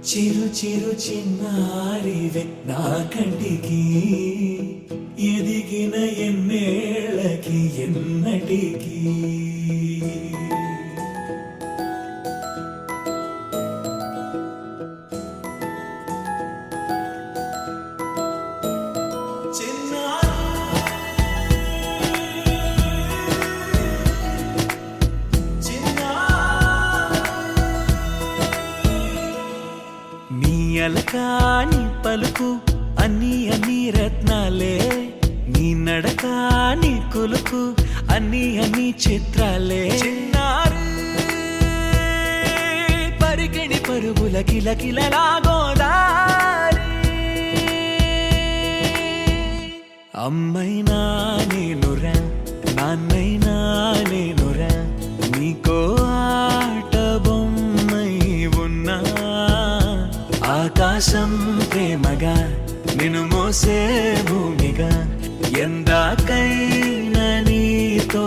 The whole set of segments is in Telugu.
చిరు చిరు చిన్నారివే నా కంటికి ఎదిగిన ఎన్నేళ్ళకి ఎన్నటికి అలకాని పలుకు అన్ని అన్ని రత్నాలే నీ నడక నీ కులుకు అన్ని అన్ని చిత్రాలే చిన్నారు పరికిణి పరుగుల కిలకిలలా గోదారి అమ్మైనా నేనురా నాన్నైనా నేనురా నీకో ఆట బొమ్మై ఉన్నా ఆకాశం ప్రేమగా నిన్ను మోసే భూమిగా ఎందాకైనా నీతో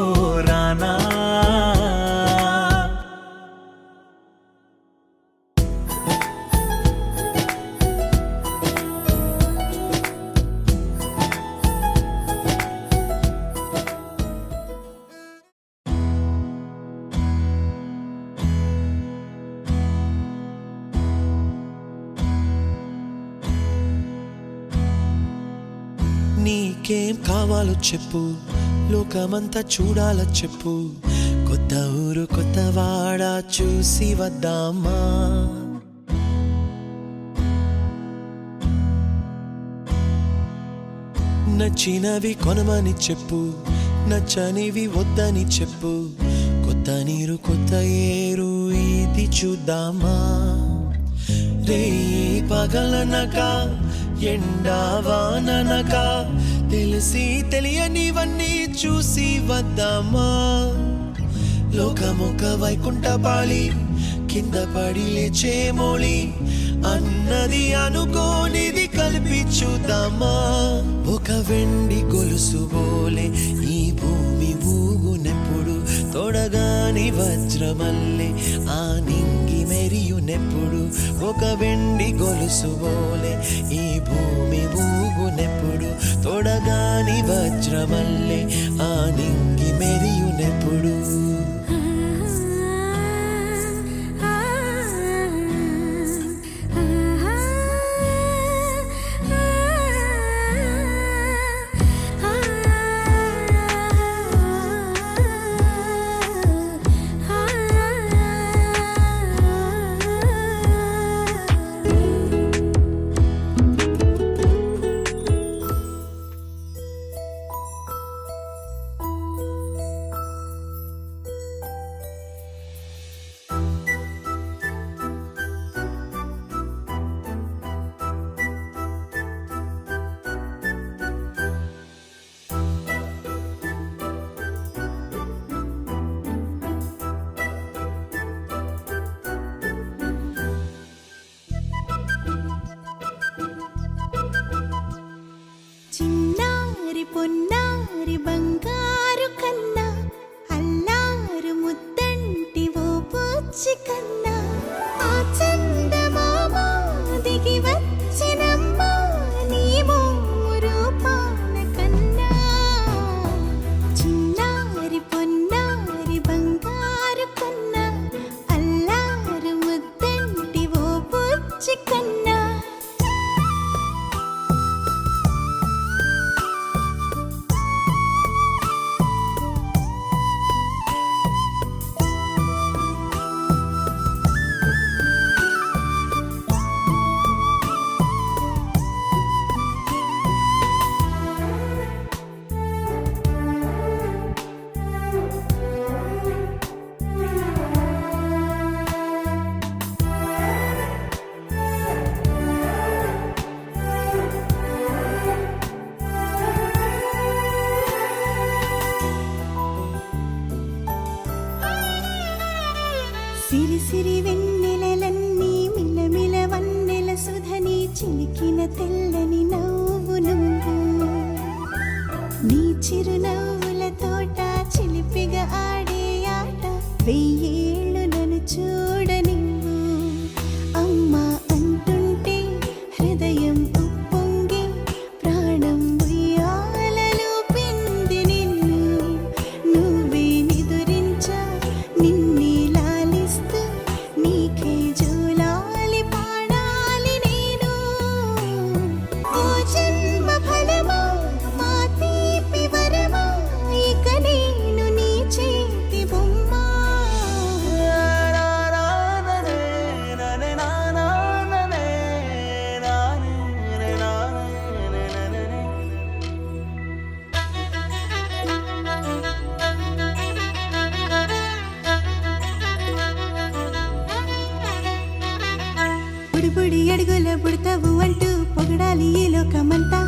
రానా నీకేం కావాలో చెప్పు, లోకమంతా చూడాలో చెప్పు, కొత్త ఊరు కొత్త వాడ చూసి వద్దామా. నచ్చినవి కొనమని చెప్పు, నచ్చనివి వద్దని చెప్పు, కొత్త నీరు కొత్త ఏరు ఇది చూద్దామా. రే పగలనక ఎండావాననక తెలిసి తెలియనివన్నీ చూసి వద్దామా. లోకమొక వైకుంఠపాళి కింద పడి లేచే మోళి అన్నది అనుకోనిది కలిపి చూద్దామా. ఒక వెండి గొలుసు బోలే ఈ భూమి ఊగునెప్పుడు, తొడగాని వజ్రమల్లె ఆ నింగి మెరియునెప్పుడు. ఒక వెండి గొలుసు బోలే ఈ భూమి ఊగునెప్పుడు, తొడగాని వజ్రమల్లె ఆ నింగి మెరియునెప్పుడు. చిన్నారి పొన్నారి బంగారు కన్నా, అల్లారు ముద్దంటి ఓ పుచ్చి కన్నా, ఆ చందమామ దిగి వచ్చినమ్మా నీ రూపాన కన్నా. చిన్నారి పొన్నారి బంగారు కన్నా, అల్లారు ముద్దంటి ఓ పుచ్చి కన్నా. సిరి సిరి వెన్నెలలన్నీ మిలమిల వన్నెల సుధని చిలికిన తెల్లని నవ్వు నువ్వు. నీ చిరునవ్వుల తోట చిలిపిగా ఆడే ఆట వెయ్యేళ్ళు నన్ను చూడ నువ్వు. అమ్మా బుడి అడుగుల బుడతావు అంటూ పొగడాలి ఈ లోకమంతా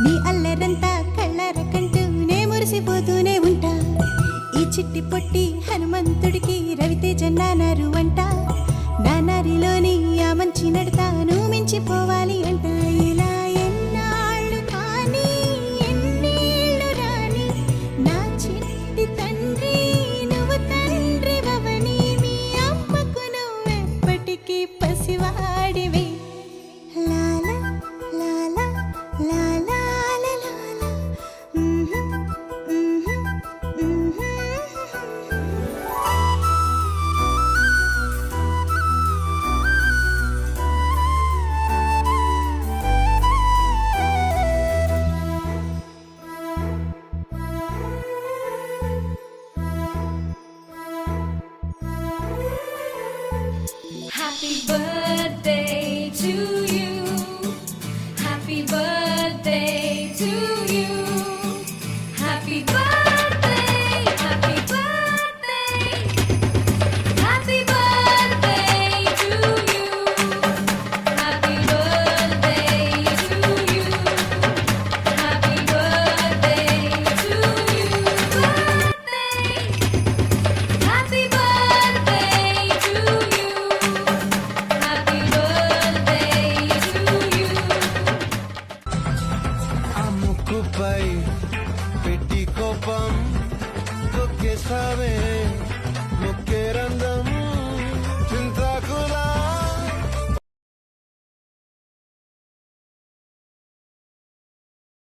నీ అల్లరంతా కళ్ళారకంటూ నే మురిసిపోతూనే ఉంటా ఈ చిట్టి పొట్టి హనుమంతుడికి రవితేజ నానారు అంట నానారిలోని ఆ మంచి నడతాను మించిపోవాలి అంట ఇలా ఎన్నాళ్ళు కానీ ఎన్నేళ్ళు రాని నా చిట్టి తండ్రి నువ్వు తండ్రి భవని మీ అమ్మకు నువ్వెప్పటికీ పసివాడివి లాల లాల లాల లాల Happy birthday